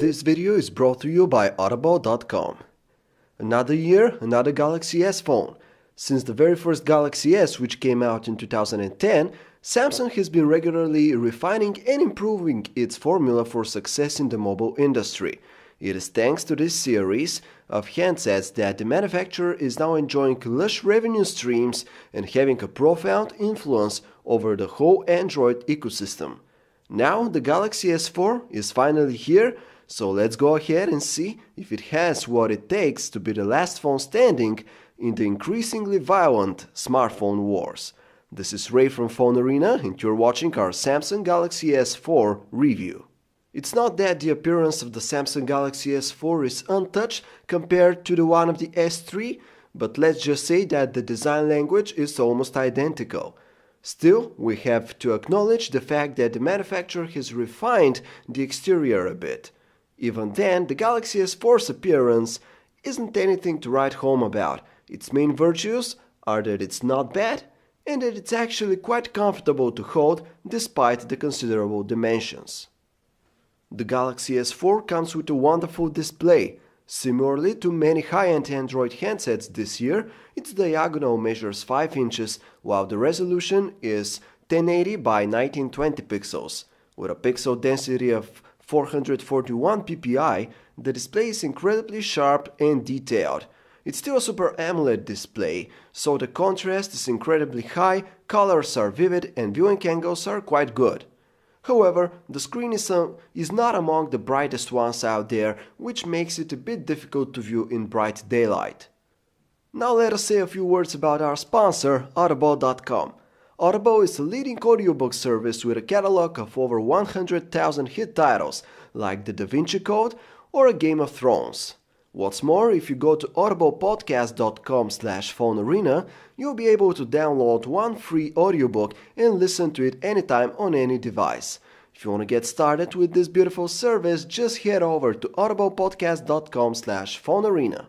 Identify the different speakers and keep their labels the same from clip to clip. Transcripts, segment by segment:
Speaker 1: This video is brought to you by Audible.com. Another year, another Galaxy S phone. Since the very first Galaxy S, which came out in 2010, Samsung has been regularly refining and improving its formula for success in the mobile industry. It is thanks to this series of handsets that the manufacturer is now enjoying lush revenue streams and having a profound influence over the whole Android ecosystem. Now the Galaxy S4 is finally here, so let's go ahead and see if it has what it takes to be the last phone standing in the increasingly violent smartphone wars. This is Ray from Phone Arena and you're watching our Samsung Galaxy S4 review. It's not that the appearance of the Samsung Galaxy S4 is untouched compared to the one of the S3, but let's just say that the design language is almost identical. Still, we have to acknowledge the fact that the manufacturer has refined the exterior a bit. Even then, the Galaxy S4's appearance isn't anything to write home about. Its main virtues are that it's not bad and that it's actually quite comfortable to hold despite the considerable dimensions. The Galaxy S4 comes with a wonderful display. Similarly to many high-end Android handsets this year, its diagonal measures 5 inches while the resolution is 1080 by 1920 pixels. With a pixel density of 441 ppi, the display is incredibly sharp and detailed. It's still a Super AMOLED display, so the contrast is incredibly high, colors are vivid and viewing angles are quite good. However, the screen is not among the brightest ones out there, which makes it a bit difficult to view in bright daylight. Now let us say a few words about our sponsor, Audible.com. Audible is a leading audiobook service with a catalog of over 100,000 hit titles, like The Da Vinci Code or A Game of Thrones. What's more, if you go to audiblepodcast.com/phonearena, you'll be able to download one free audiobook and listen to it anytime on any device. If you want to get started with this beautiful service, just head over to audiblepodcast.com/phonearena.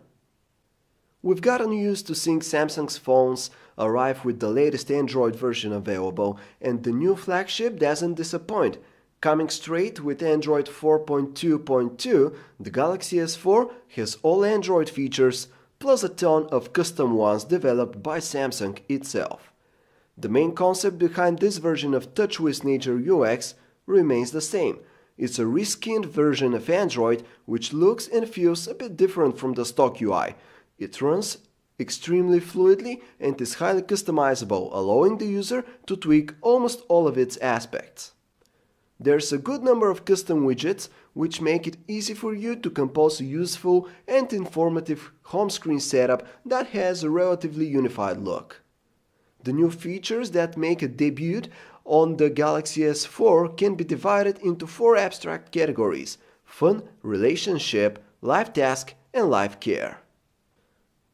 Speaker 1: We've gotten used to seeing Samsung's phones arrive with the latest Android version available, and the new flagship doesn't disappoint. Coming straight with Android 4.2.2, the Galaxy S4 has all Android features, plus a ton of custom ones developed by Samsung itself. The main concept behind this version of TouchWiz Nature UX remains the same. It's a reskinned version of Android which looks and feels a bit different from the stock UI. It runs extremely fluidly and is highly customizable, allowing the user to tweak almost all of its aspects. There's a good number of custom widgets which make it easy for you to compose a useful and informative home screen setup that has a relatively unified look. The new features that make a debut on the Galaxy S4 can be divided into 4 abstract categories: fun, relationship, live task, and live care.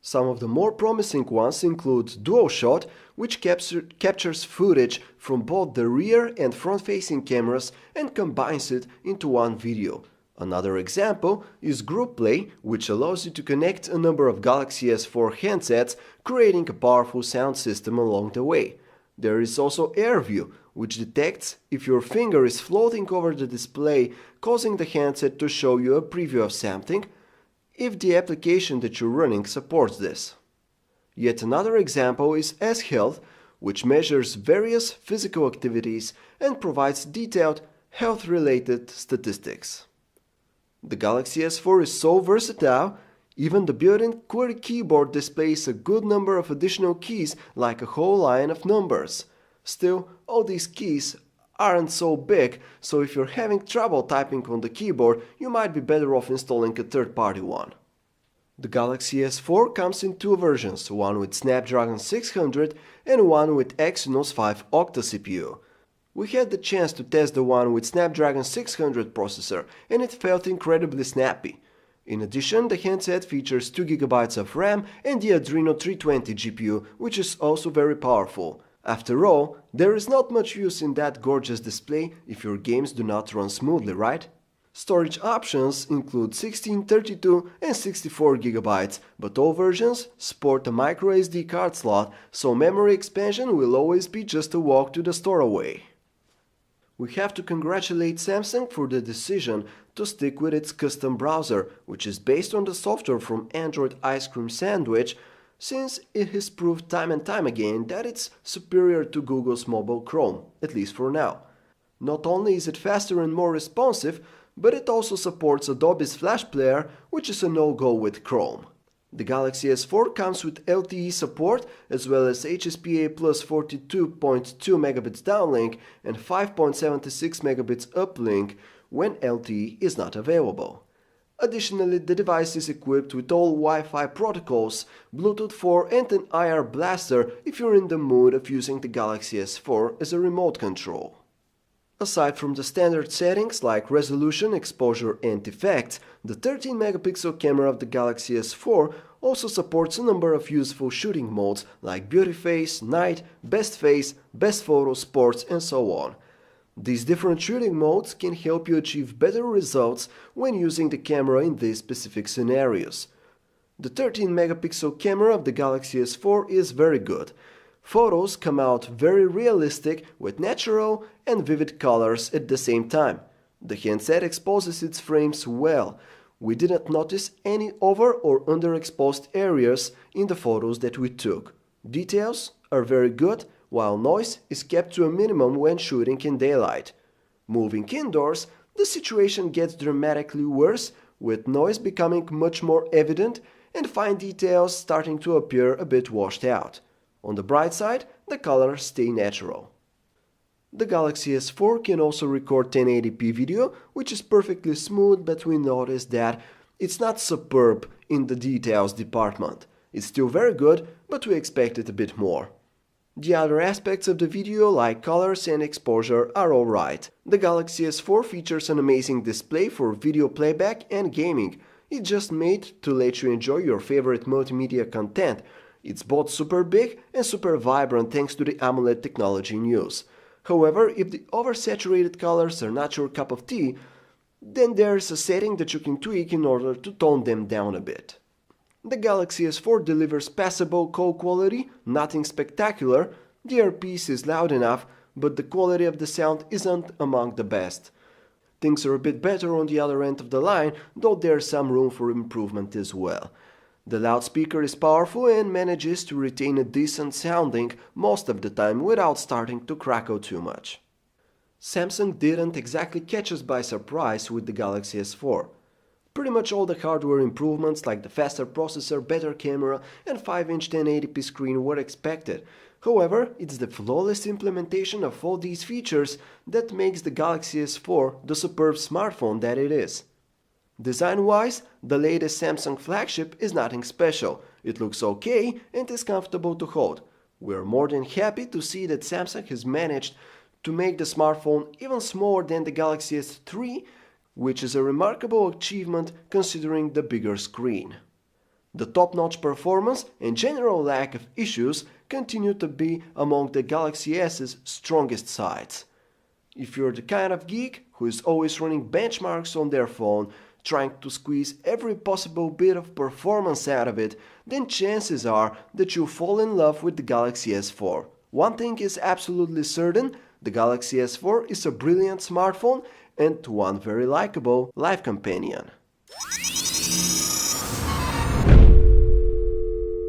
Speaker 1: Some of the more promising ones include Dual Shot, which captures footage from both the rear and front-facing cameras and combines it into one video. Another example is Group Play, which allows you to connect a number of Galaxy S4 handsets, creating a powerful sound system along the way. There is also Air View, which detects if your finger is floating over the display, causing the handset to show you a preview of something, if the application that you're running supports this. Yet another example is S-Health, which measures various physical activities and provides detailed health-related statistics. The Galaxy S4 is so versatile, even the built-in QWERTY keyboard displays a good number of additional keys like a whole line of numbers. Still, all these keys aren't so big, so if you're having trouble typing on the keyboard, you might be better off installing a third-party one. The Galaxy S4 comes in 2 versions, one with Snapdragon 600 and one with Exynos 5 Octa CPU. We had the chance to test the one with Snapdragon 600 processor and it felt incredibly snappy. In addition, the handset features 2GB of RAM and the Adreno 320 GPU, which is also very powerful. After all, there is not much use in that gorgeous display if your games do not run smoothly, right? Storage options include 16, 32 and 64GB, but all versions sport a microSD card slot, so memory expansion will always be just a walk to the store away. We have to congratulate Samsung for the decision to stick with its custom browser, which is based on the software from Android Ice Cream Sandwich, since it has proved time and time again that it's superior to Google's mobile Chrome, at least for now. Not only is it faster and more responsive, but it also supports Adobe's Flash Player, which is a no-go with Chrome. The Galaxy S4 comes with LTE support as well as HSPA plus 42.2 megabits downlink and 5.76 megabits uplink when LTE is not available. Additionally, the device is equipped with all Wi-Fi protocols, Bluetooth 4 and an IR blaster if you're in the mood of using the Galaxy S4 as a remote control. Aside from the standard settings like resolution, exposure and effects, the 13-megapixel camera of the Galaxy S4 also supports a number of useful shooting modes like beauty face, night, best face, best photo, sports and so on. These different shooting modes can help you achieve better results when using the camera in these specific scenarios. The 13-megapixel camera of the Galaxy S4 is very good. Photos come out very realistic with natural and vivid colors at the same time. The handset exposes its frames well. We didn't notice any over or underexposed areas in the photos that we took. Details are very good, while noise is kept to a minimum when shooting in daylight. Moving indoors, the situation gets dramatically worse, with noise becoming much more evident and fine details starting to appear a bit washed out. On the bright side, the colors stay natural. The Galaxy S4 can also record 1080p video, which is perfectly smooth, but we noticed that it's not superb in the details department. It's still very good, but we expected a bit more. The other aspects of the video, like colors and exposure, are alright. The Galaxy S4 features an amazing display for video playback and gaming. It's just made to let you enjoy your favorite multimedia content. It's both super big and super vibrant thanks to the AMOLED technology in use. However, if the oversaturated colors are not your cup of tea, then there's a setting that you can tweak in order to tone them down a bit. The Galaxy S4 delivers passable call quality, nothing spectacular. The earpiece is loud enough, but the quality of the sound isn't among the best. Things are a bit better on the other end of the line, though there's some room for improvement as well. The loudspeaker is powerful and manages to retain a decent sounding most of the time without starting to crackle too much. Samsung didn't exactly catch us by surprise with the Galaxy S4. Pretty much all the hardware improvements like the faster processor, better camera and 5-inch 1080p screen were expected. However, it's the flawless implementation of all these features that makes the Galaxy S4 the superb smartphone that it is. Design-wise, the latest Samsung flagship is nothing special. It looks okay and is comfortable to hold. We're more than happy to see that Samsung has managed to make the smartphone even smaller than the Galaxy S3, which is a remarkable achievement considering the bigger screen. The top-notch performance and general lack of issues continue to be among the Galaxy S's strongest sides. If you're the kind of geek who is always running benchmarks on their phone, trying to squeeze every possible bit of performance out of it, then chances are that you'll fall in love with the Galaxy S4. One thing is absolutely certain, the Galaxy S4 is a brilliant smartphone and one very likable life companion.